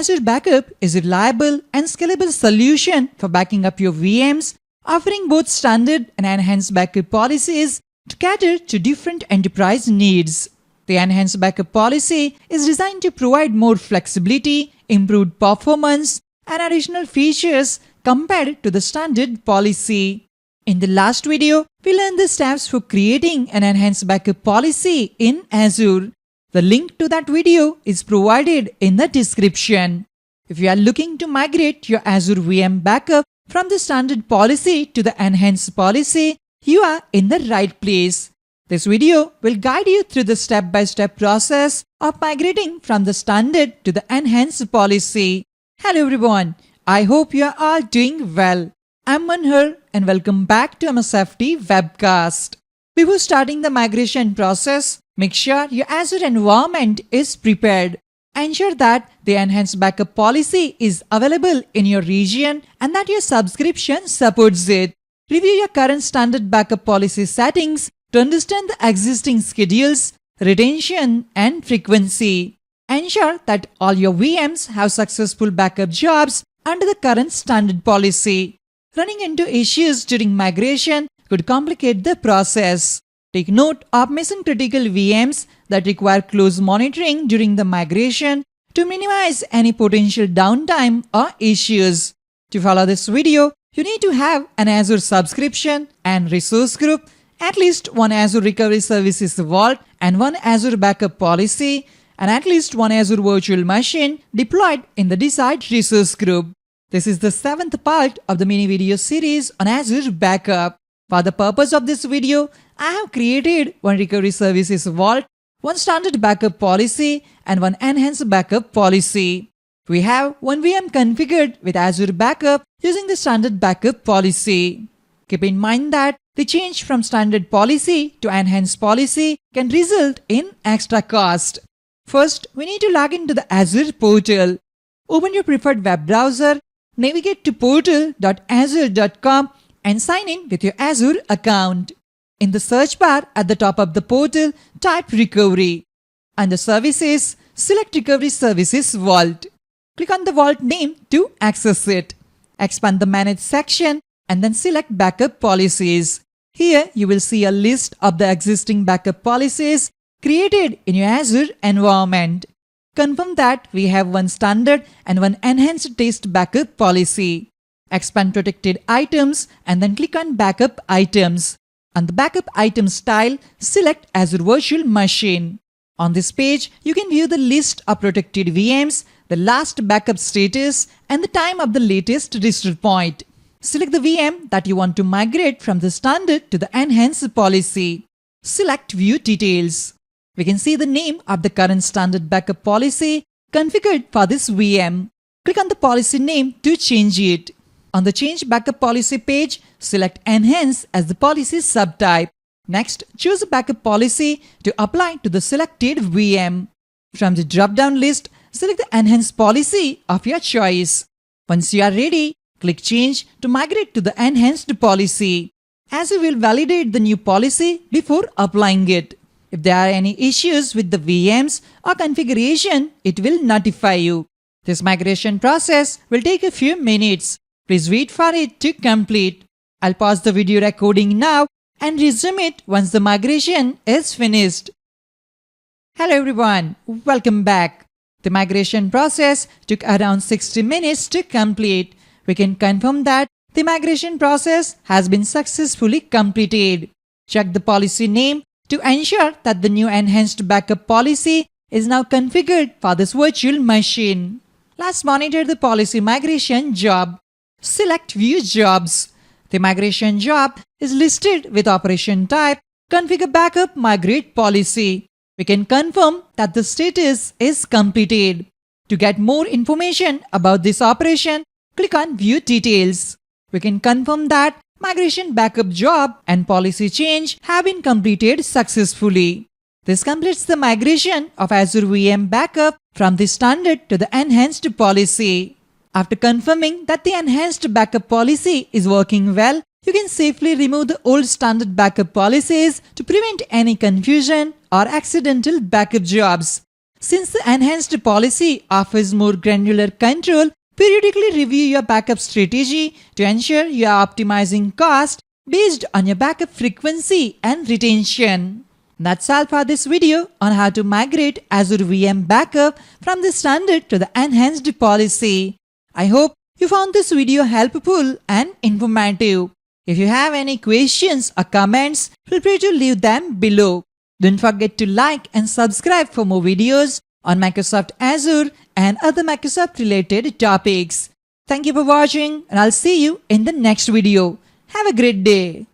Azure Backup is a reliable and scalable solution for backing up your VMs, offering both standard and enhanced backup policies to cater to different enterprise needs. The enhanced backup policy is designed to provide more flexibility, improved performance, and additional features compared to the standard policy. In the last video, we learned the steps for creating an enhanced backup policy in Azure. The link to that video is provided in the description. If you are looking to migrate your Azure VM backup from the standard policy to the enhanced policy, you are in the right place. This video will guide you through the step-by-step process of migrating from the standard to the enhanced policy. Hello everyone, I hope you are all doing well. I'm Manhar and welcome back to MSFT WebCast. Before starting the migration process, make sure your Azure environment is prepared. Ensure that the enhanced backup policy is available in your region and that your subscription supports it. Review your current standard backup policy settings to understand the existing schedules, retention, and frequency. Ensure that all your VMs have successful backup jobs under the current standard policy. Running into issues during migration could complicate the process. Take note of mission-critical VMs that require close monitoring during the migration to minimize any potential downtime or issues. To follow this video, you need to have an Azure subscription and resource group, at least one Azure Recovery Services Vault and one Azure Backup Policy, and at least one Azure Virtual Machine deployed in the desired resource group. This is the 7th part of the mini video series on Azure Backup. For the purpose of this video, I have created one Recovery Services Vault, one standard backup policy, and one enhanced backup policy. We have one VM configured with Azure Backup using the standard backup policy. Keep in mind that the change from standard policy to enhanced policy can result in extra cost. First, we need to log into the Azure portal. Open your preferred web browser, navigate to portal.azure.com and sign in with your Azure account. In the search bar at the top of the portal, type Recovery. Under Services, select Recovery Services Vault. Click on the vault name to access it. Expand the Manage section and then select Backup Policies. Here you will see a list of the existing backup policies created in your Azure environment. Confirm that we have one standard and one enhanced test backup policy. Expand Protected Items and then click on Backup Items. On the Backup Item style, select Azure Virtual Machine. On this page, you can view the list of protected VMs, the last backup status, and the time of the latest restore point. Select the VM that you want to migrate from the standard to the enhanced policy. Select View Details. We can see the name of the current standard backup policy configured for this VM. Click on the policy name to change it. On the Change Backup Policy page, select Enhance as the policy subtype. Next, choose a backup policy to apply to the selected VM. From the drop-down list, select the Enhance policy of your choice. Once you are ready, click Change to migrate to the enhanced policy. Azure will validate the new policy before applying it. If there are any issues with the VMs or configuration, it will notify you. This migration process will take a few minutes. Please wait for it to complete. I'll pause the video recording now and resume it once the migration is finished. Hello everyone, welcome back. The migration process took around 60 minutes to complete. We can confirm that the migration process has been successfully completed. Check the policy name to ensure that the new enhanced backup policy is now configured for this virtual machine. Let's monitor the policy migration job. Select View Jobs. The migration job is listed with operation type Configure Backup Migrate Policy. We can confirm that the status is completed. To get more information about this operation, click on View Details. We can confirm that migration backup job and policy change have been completed successfully. This completes the migration of Azure VM backup from the standard to the enhanced policy. After confirming that the enhanced backup policy is working well, you can safely remove the old standard backup policies to prevent any confusion or accidental backup jobs. Since the enhanced policy offers more granular control, periodically review your backup strategy to ensure you are optimizing cost based on your backup frequency and retention. That's all for this video on how to migrate Azure VM backup from the standard to the enhanced policy. I hope you found this video helpful and informative. If you have any questions or comments, feel free to leave them below. Don't forget to like and subscribe for more videos on Microsoft Azure and other Microsoft related topics. Thank you for watching and I'll see you in the next video. Have a great day.